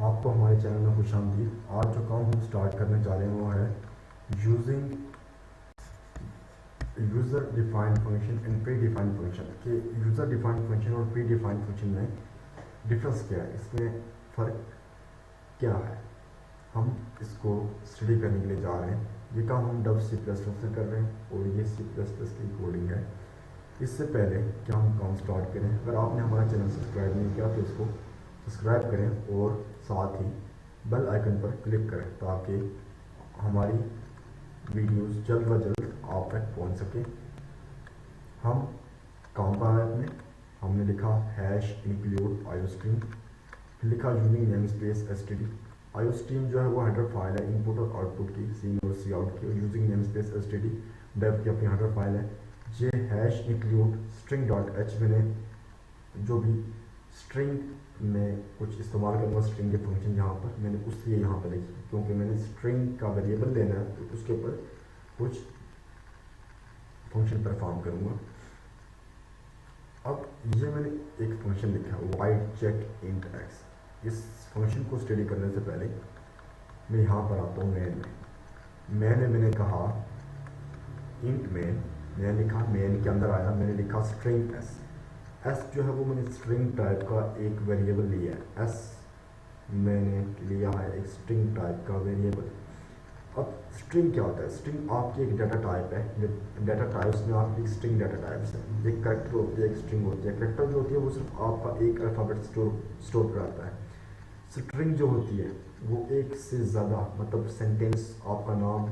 आपको हमारे चैनल में खुशामदीद। आज जो काम हम स्टार्ट करने जा रहे हैं वो है using user defined function and pre defined function के यूज़र डिफाइंड फंक्शन और प्री डिफाइंड फंक्शन में डिफरेंस क्या है, इसमें फ़र्क क्या है, हम इसको स्टडी करने के लिए जा रहे हैं। ये काम हम डब C++ में कर रहे हैं और ये C++ की कोडिंग है। इससे पहले कि हम काम स्टार्ट करें, अगर आपने हमारा चैनल सब्सक्राइब नहीं किया तो इसको सब्सक्राइब करें और साथ ही बेल आइकन पर क्लिक करें ताकि हमारी वीडियोस जल्द व जल्द आप तक पहुंच सके। हम काम पर आए अपने, हमने लिखा हैश इंक्लूड आयोस्ट्रीम, फिर लिखा using namespace std। Iostream जो है वो हेडर फाइल है इनपुट और आउटपुट की, सी और सी आउट की, और यूजिंग नेम स्पेस std डेव की अपनी हेडर फाइल है। ये hash include string dot h, मैंने जो भी स्ट्रिंग में कुछ इस्तेमाल करूँगा स्ट्रिंग के फंक्शन यहाँ पर मैंने उसलिए यहाँ पर लिखी, क्योंकि मैंने स्ट्रिंग का वेरिएबल लेना है तो उसके ऊपर कुछ फंक्शन परफॉर्म करूँगा। अब ये मैंने एक फंक्शन लिखा है वाइड चेक इंट एक्स। इस फंक्शन को स्टडी करने से पहले मैं यहाँ पर आता हूँ मेन में मैंने कहा इंट मेन, मैंने लिखा मेन के अंदर आया, मैंने लिखा स्ट्रिंग एस जो है वो मैंने स्ट्रिंग टाइप का एक वेरिएबल लिया है। एस मैंने लिया है एक स्ट्रिंग टाइप का वेरिएबल। अब स्ट्रिंग क्या होता है? स्ट्रिंग आपकी एक डाटा टाइप है, डाटा टाइप्स में आपकी स्ट्रिंग डाटा टाइप्स है। एक कैरेक्टर होती है, एक स्ट्रिंग होती है। कैरेक्टर जो होती है वो सिर्फ आपका एक अल्फ़ाबेट स्टोर कराता है। स्ट्रिंग जो होती है वो एक से ज़्यादा, मतलब सेंटेंस, आपका नाम,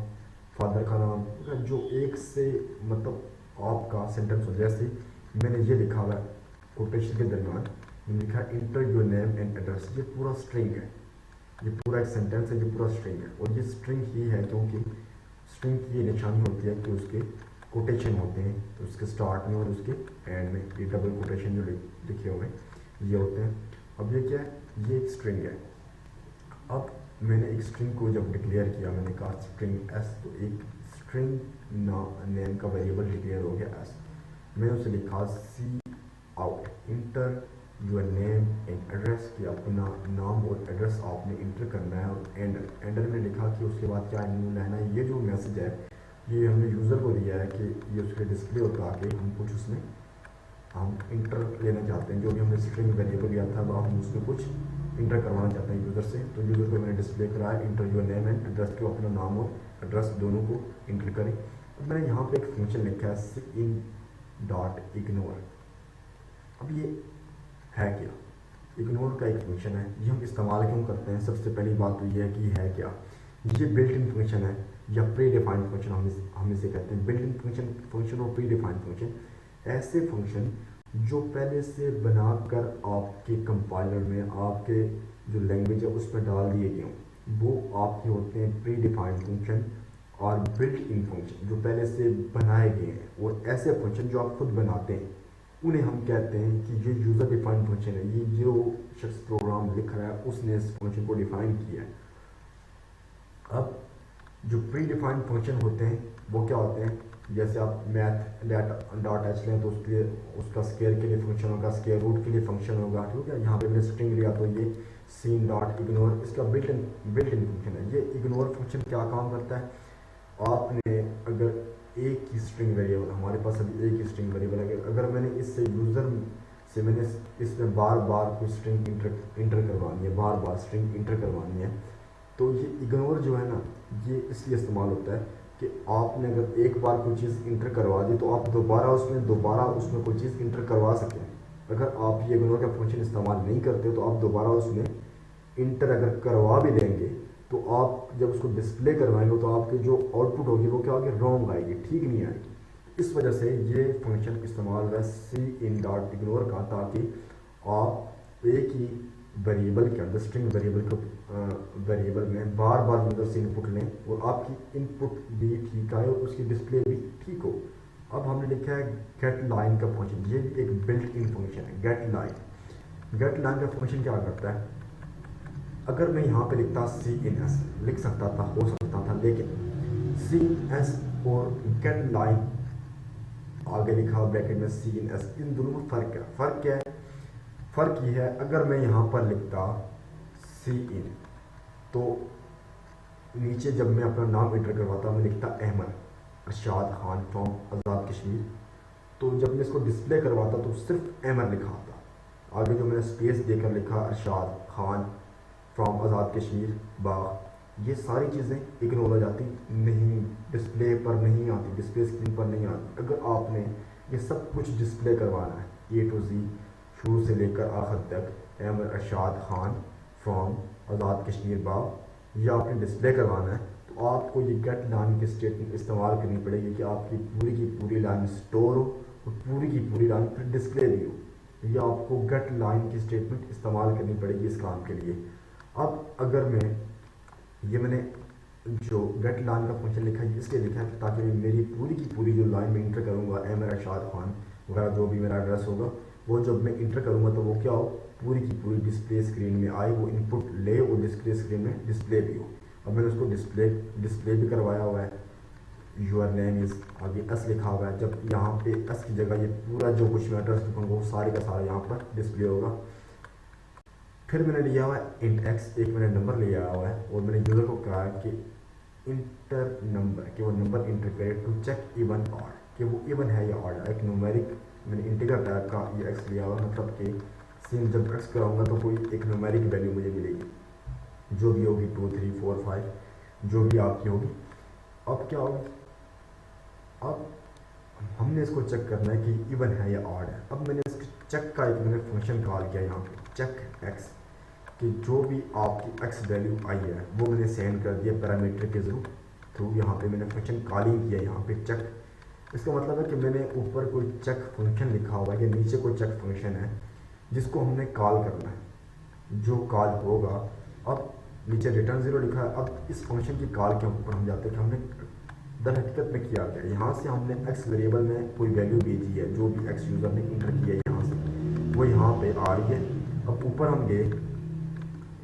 फादर का नाम, जो एक से मतलब आपका सेंटेंस हो। जैसे मैंने ये लिखा हुआ है कोटेशन के दरमियान, मैंने लिखा inter your name and address. ये पूरा स्ट्रिंग है, ये पूरा एक सेंटेंस है, ये पूरा स्ट्रिंग है। और ये स्ट्रिंग ही है क्योंकि स्ट्रिंग की ये निशानी होती है कि उसके कोटेशन होते हैं, उसके स्टार्ट में और उसके एंड में। ये डबल कोटेशन जो लिखे हुए ये होते हैं। अब ये क्या है? ये एक स्ट्रिंग है। अब मैंने एक स्ट्रिंग को जब डिक्लेयर किया, मैंने कहा स्ट्रिंग एस, तो एक स्ट्रिंग नेम का वेरिएबल डिक्लेयर हो गया एस। मैंने उसे लिखा cout enter your name and address, कि अपना नाम और एड्रेस आपने इंटर करना है। और एंडर में लिखा कि उसके बाद क्या न्यू लाइन है। ये जो मैसेज है ये हमने यूज़र को दिया है कि ये उसके डिस्प्ले होता है कि हम कुछ उसमें हम इंटर लेना चाहते हैं। जो भी हमने स्ट्रिंग वेरिएबल लिया था वो हम उसमें कुछ इंटर करवाना चाहते हैं यूज़र से। तो यूज़र को मैंने डिस्प्ले कराया inter your name and address, को अपना नाम और एड्रेस दोनों को इंटर करें। अब मैंने यहाँ पे एक फंक्शन लिखा है सिन डॉट इग्नोर। अब ये है क्या? इग्नोर का एक फंक्शन है। ये हम इस्तेमाल क्यों करते हैं? सबसे पहली बात तो ये है कि है क्या, ये बिल्ट इन फंक्शन है या प्री डिफाइंड फंक्शन हम इसे कहते हैं। बिल्ट इन फंक्शन और प्री डिफाइंड फंक्शन ऐसे फंक्शन जो पहले से बनाकर आपके कंपाइलर में, आपके जो लैंग्वेज है उसमें डाल दिए गए हों, वो आपके होते हैं प्री डिफाइंड फंक्शन। और बिल्ट इन फंक्शन जो पहले से बनाए गए हैं, और ऐसे फंक्शन जो आप खुद बनाते हैं उन्हें हम कहते हैं कि ये यूज़र डिफाइंड फंक्शन है। ये जो शख्स प्रोग्राम लिख रहा है उसने इस फंक्शन को डिफाइन किया है। अब जो प्री डिफाइंड फंक्शन होते हैं वो क्या होते हैं? जैसे आप मैथ डॉट एच लें तो उसके लिए उसका स्केयर के लिए फंक्शन होगा, स्केयर रूट के लिए फंक्शन होगा, ठीक है। यहाँ पे मैंने स्ट्रिंग लिया तो ये सीन डॉट इग्नोर, इसका बिल्ट इन फंक्शन है। ये इग्नोर फंक्शन क्या काम करता है? आपने अगर एक ही स्ट्रिंग वेरिएबल, हमारे पास अभी एक ही स्ट्रिंग वेरिएबल है, अगर मैंने इससे यूज़र से मैंने इसमें बार बार कोई स्ट्रिंग इंटर करवानी है, बार बार स्ट्रिंग इंटर करवानी है, तो ये इग्नोर जो है ना, ये इसलिए इस्तेमाल होता है कि आपने अगर एक बार कोई चीज़ इंटर करवा दी तो आप दोबारा उसमें कोई चीज़ इंटर करवा सकें। अगर आप ये इग्नोर का फंक्शन इस्तेमाल नहीं करते तो आप दोबारा उसमें इंटर अगर करवा भी देंगे तो आप जब उसको डिस्प्ले करवाएंगे तो आपकी जो आउटपुट होगी वो क्या होगी? रॉन्ग आएगी, ठीक नहीं आएगी। इस वजह से ये फंक्शन इस्तेमाल है सी इन डॉट इग्नोर का, ताकि आप एक ही वेरिएबल के अंदर, स्ट्रिंग वेरिएबल में बार बार यूज़र से इनपुट लें और आपकी इनपुट भी ठीक आए और उसकी डिस्प्ले भी ठीक हो। अब हमने लिखा है गेट लाइन का फंक्शन। ये भी एक बिल्ट इन फंक्शन है, गेट लाइन का फंक्शन क्या करता है? अगर मैं यहाँ पे लिखता सी इन एस, लिख सकता था, हो सकता था, लेकिन सी एस और गेट लाइन आगे लिखा ब्रैकेट में सी इन एस, इन दोनों में फ़र्क क्या है? फ़र्क ये है, अगर मैं यहाँ पर लिखता सी इन। तो नीचे जब मैं अपना नाम एंटर करवाता मैं लिखता अहमद अरशाद खान फ्रॉम आज़ाद कश्मीर। तो जब मैं इसको डिस्प्ले करवाता तो सिर्फ अहमद लिखा आता। आगे जो मैंने स्पेस देकर लिखा अरशाद खान फ्रॉम आज़ाद कश्मीर बाग, ये सारी चीज़ें इग्नोर हो जाती, नहीं डिस्प्ले पर नहीं आती, डिस्प्ले स्क्रीन पर नहीं आती। अगर आपने ये सब कुछ डिस्प्ले करवाना है A to Z शुरू से लेकर आखिर तक, अहमद अरशाद खान फ्रॉम आज़ाद कश्मीर बाग, या आपने डिस्प्ले करवाना है, तो आपको ये गेट लाइन की स्टेटमेंट इस्तेमाल करनी पड़ेगी कि आपकी पूरी की पूरी लाइन स्टोर हो और पूरी की पूरी लाइन फिर डिस्प्ले भी हो। या आपको गेट लाइन की स्टेटमेंट इस्तेमाल करनी पड़ेगी इस काम के लिए। अब अगर मैंने जो गेट लाइन का फंक्शन लिखा है इसलिए लिखा है ताकि मेरी पूरी की पूरी जो लाइन में इंटर करूँगा अहमद अरशाद खान वगैरह जो भी मेरा एड्रेस होगा, वो जब मैं इंटर करूँगा तो वो क्या हो, पूरी की पूरी डिस्प्ले स्क्रीन में आए, वो इनपुट ले और डिस्प्ले स्क्रीन में डिस्प्ले भी हो। अब मैंने उसको डिस्प्ले भी करवाया हुआ है। यूर नेम इज़ आगे एस लिखा हुआ है। जब यहाँ पे एस की जगह ये पूरा जो कुछ मैं एड्रेस लिखूँगा वो सारे का सारा यहाँ पर डिस्प्ले होगा। फिर मैंने लिया हुआ है इंट एक्स, एक मैंने नंबर लिया हुआ है और मैंने यूज़र को कहा है कि इंटर नंबर, कि वो नंबर इंटर करे टू चेक इवन ऑड, कि वो इवन है या ऑड है। एक न्यूमेरिक मैंने इंटीगर टाइप का ये एक्स लिया हुआ, मतलब कि सेम जब एक्स कराऊंगा तो कोई एक न्यूमेरिक वैल्यू मुझे मिलेगी जो भी होगी 2 3 4 5 जो भी आपकी होगी। अब क्या होगा, अब हमने इसको चेक करना है कि इवन है या ऑड है। अब मैंने इसके चेक का एक मैंने फंक्शन कॉल किया यहाँ पे चेक एक्स, कि जो भी आपकी एक्स वैल्यू आई है वो मैंने सेंड कर दिया पैरामीटर के थ्रू। यहाँ पे मैंने फंक्शन कॉलिंग किया यहाँ पे चेक। इसका मतलब है कि मैंने ऊपर कोई चेक फंक्शन लिखा हुआ है या नीचे कोई चेक फंक्शन है जिसको हमने कॉल करना है, जो कॉल होगा। अब नीचे रिटर्न 0 लिखा है। अब इस फंक्शन की कॉल के ऊपर हम जाते हैं कि हमने दर हकीकत में किया क्या। यहाँ से हमने एक्स वेरिएबल में कोई वैल्यू भेजी है, जो भी एक्स यूज़र ने इंटर किया है यहाँ से वो यहाँ पे आ रही है। अब ऊपर हम गए,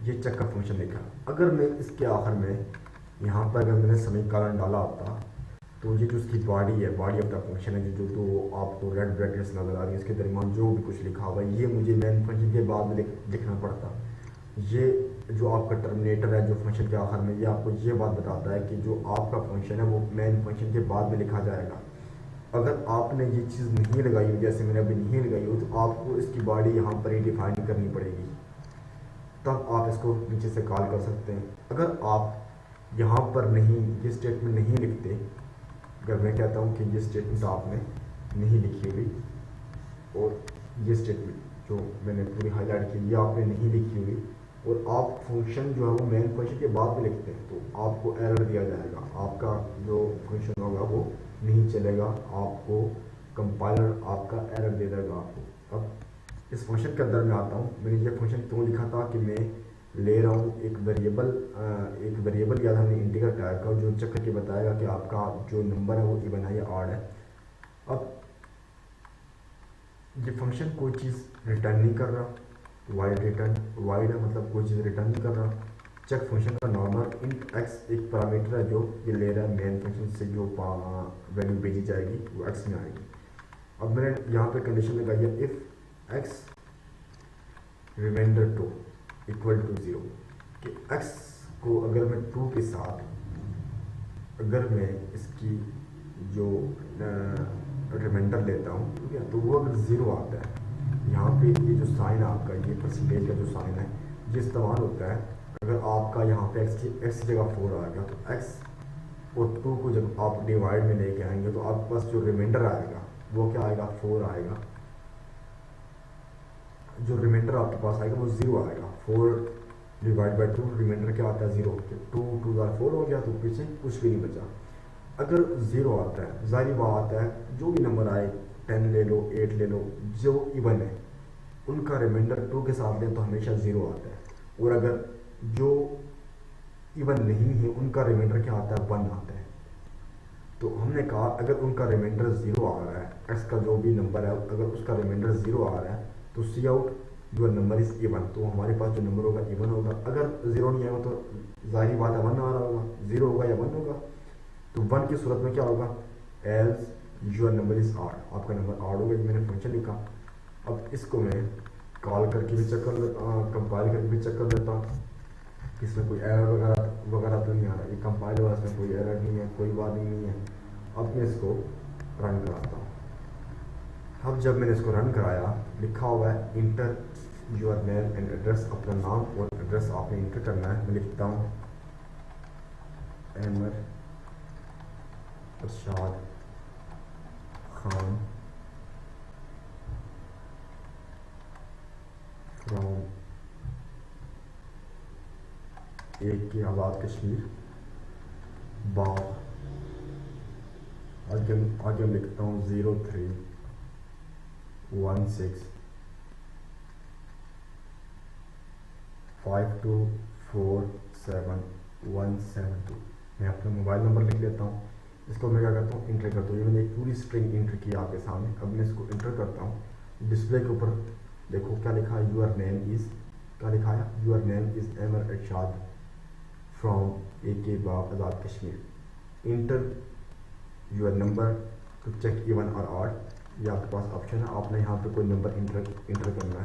ये चेक का फंक्शन लिखा। अगर मैं इसके आखिर में यहाँ पर अगर मैंने समीकरण डाला होता तो ये जो उसकी बॉडी है, बॉडी ऑफ द फंक्शन है, जो तो आपको रेड ब्रैकेट्स नजर आ रही है, इसके दरमियान जो भी कुछ लिखा हुआ है ये मुझे मेन फंक्शन के बाद में लिखना पड़ता। ये जो आपका टर्मिनेटर है जो फंक्शन के आखिर में, ये आपको ये बात बताता है कि जो आपका फंक्शन है वो मेन फंक्शन के बाद में लिखा जाएगा। अगर आपने ये चीज़ नहीं लगाई हो, जैसे मैंने अभी नहीं लगाई हो, तो आपको इसकी बॉडी यहाँ पर ही डिफाइन करनी पड़ेगी, तब आप इसको नीचे से कॉल कर सकते हैं। अगर आप यहाँ पर नहीं ये स्टेटमेंट नहीं लिखते, अगर मैं कहता हूँ कि ये स्टेटमेंट आपने नहीं लिखी हुई और ये स्टेटमेंट जो मैंने पूरी हाईलाइट की ये आपने नहीं लिखी हुई और आप फंक्शन जो है वो मेन फंक्शन के बाद में लिखते हैं, तो आपको एरर दिया जाएगा, आपका जो फंक्शन होगा वो नहीं चलेगा, आपको कंपाइलर आपका एरर दे देगा आपको। अब इस फंक्शन के अंदर मैं आता हूँ। मैंने ये फंक्शन क्यों लिखा था कि मैं ले रहा हूँ एक वेरिएबल लिया था हमने इंटीगर टाइप का, जो चेक करके बताएगा कि आपका जो नंबर है वो इवन है या ऑड है। अब ये फंक्शन कोई चीज़ रिटर्न नहीं कर रहा, वाइड है, मतलब कोई चीज़ रिटर्न नहीं कर रहा। चेक फंक्शन का नॉर्मल इंट एक्स एक पैरामीटर है जो ये ले रहा है, मेन फंक्शन से जो वैल्यू भेजी जाएगी वो एक्स में आएगी। अब मैंने यहाँ पे कंडीशन लगाई है if x remainder 2 equal to 0, कि x को अगर मैं 2 के साथ अगर मैं इसकी जो रिमाइंडर लेता हूँ, ठीक है, तो वो अगर 0 आता है, यहाँ पे ये जो साइन आपका ये परसेंटेज का जो साइन है ये इस्तेमाल होता है। अगर आपका यहाँ पे x की जगह 4 आएगा तो x और 2 को जब आप डिवाइड में लेके आएंगे तो आपके पास जो रिमाइंडर आएगा वो क्या आएगा, 4 आएगा। जो रिमाइंडर आपके पास आएगा वो 0 आएगा। 4 डिवाइड बाई 2 रिमाइंडर क्या आता है 0, 2 4 हो गया तो पीछे कुछ भी नहीं बचा। अगर 0 आता है, जाहिर बात है जो भी नंबर आए 10 ले लो 8 ले लो, जो इवन है उनका रिमाइंडर 2 के साथ लें तो हमेशा 0 आता है। और अगर जो इवन नहीं है उनका रिमाइंडर क्या आता है, 1 आता है। तो हमने कहा अगर उनका रिमाइंडर 0 आ रहा है, एक्स का जो भी नंबर है अगर उसका रिमाइंडर 0 आ रहा है तो सी आउट जो नंबर इज इवन, तो हमारे पास जो नंबर होगा इवन होगा। अगर 0 नहीं आएगा तो जाहिर बात है 1 आ रहा होगा, 0 होगा या 1 होगा। तो 1 की सूरत में क्या होगा, as your number is R, आपका नंबर आर होगा। मैंने फंक्शन लिखा। अब इसको मैं कॉल करके भी चेक कर लेता, कंपाइल करके भी चेक कर लेता हूँ। कि इसमें कोई एरर वगैरह वगैरह तो नहीं आ रहा, ये कंपाइल हुआ, इसमें कोई एरर नहीं है, कोई वार्निंग नहीं है। अब मैं इसको रन कराता हूँ। अब जब मैंने इसको रन कराया, लिखा हुआ है inter your name and address, अपना नाम और एड्रेस आपने इंटर करना है। मैं लिखता हूँ अहमद अरशाद खान फ्रॉम AK आबाद कश्मीर बाग। आगे मैं लिखता हूँ 0316524717 मैं अपना मोबाइल नंबर लिख देता हूँ। इसको मैं क्या करता हूँ, इंटर करता हूँ। ये मैंने एक पूरी स्ट्रिंग इंटर की आपके सामने। अब मैं इसको इंटर करता हूँ। डिस्प्ले के ऊपर देखो क्या लिखा है, यूर नेम इज़, क्या लिखा है, your name is Ahmad Arshad from AK Bagh Azad Kashmir. Enter your number to check even or odd, ये आपके पास ऑप्शन है। आपने यहाँ पे कोई नंबर इंटर करना है।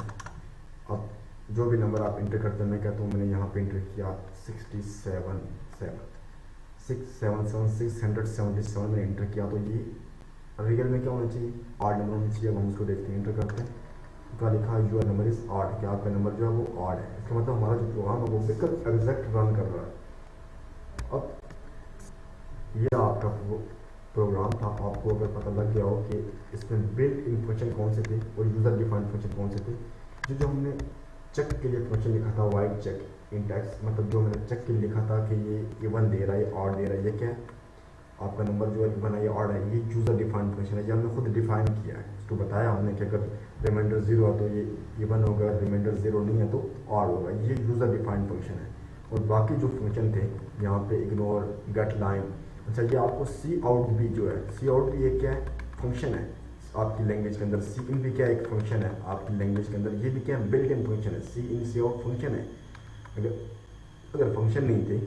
अब जो भी नंबर आप इंटर करते हैं, मैं कहता हूँ मैंने यहाँ पे इंटर किया 677 मैंने इंटर किया। तो ये रियल में क्या होना चाहिए, ऑड नंबर होना चाहिए। अब हम उसको देखते हैं, इंटर करते हैं। क्या लिखा है, योर नंबर इज़ ऑड, कि आपका नंबर जो है वो ऑड है। इसका मतलब हमारा जो प्रोग्राम है वो बिल्कुल एग्जैक्ट रन कर रहा है। अब ये आपका प्रोग्राम था। आपको अगर पता लग गया हो कि इसमें बिल्ट इन फंक्शन कौन से थे और यूज़र डिफाइंड फंक्शन कौन से थे। जो हमने चेक के लिए फंक्शन लिखा था, वाइड चेक इन टैक्स, मतलब जो मैंने चेक के लिए लिखा था कि ये इवन दे रहा है, ऑड दे रहा है, ये क्या है, आपका नंबर जो है इवन है या ऑड है, ये यूज़र डिफाइंड फंक्शन है। ये हमने खुद डिफाइन किया है। उसको बताया हमने कि अगर रिमाइंडर 0 है तो ये इवन होगा, रिमाइंडर 0 नहीं है तो ऑड होगा। ये यूज़र डिफाइंड फंक्शन है। और बाकी जो फंक्शन थे यहाँ पे इग्नोर, गेट लाइन, अच्छा ये आपको सी आउट भी जो है, सी आउट भी एक क्या है, फंक्शन है आपकी लैंग्वेज के अंदर। सी इन भी क्या एक फंक्शन है आपकी लैंग्वेज के अंदर। ये भी क्या है, बिल्ट इन फंक्शन है। सी इन सी आउट फंक्शन है। अगर फंक्शन नहीं थे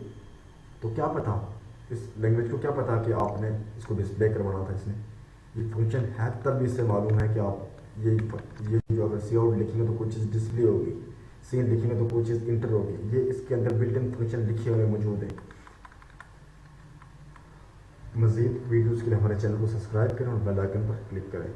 तो क्या पता, इस लैंग्वेज को क्या पता कि आपने इसको डिस्प्ले करवाना था। इसने ये फंक्शन है, तब भी इससे मालूम है कि आप ये जो अगर सी आउट लिखेंगे तो कोई चीज़ डिस्प्ले होगी, सी इन लिखेंगे तो कोई चीज़ इंटर होगी। ये इसके अंदर बिल्ट इन फंक्शन लिखे हुए मौजूद है। मज़ीद वीडियोज़ के लिए हमारे चैनल को सब्सक्राइब करें और बेल आइकन पर क्लिक करें।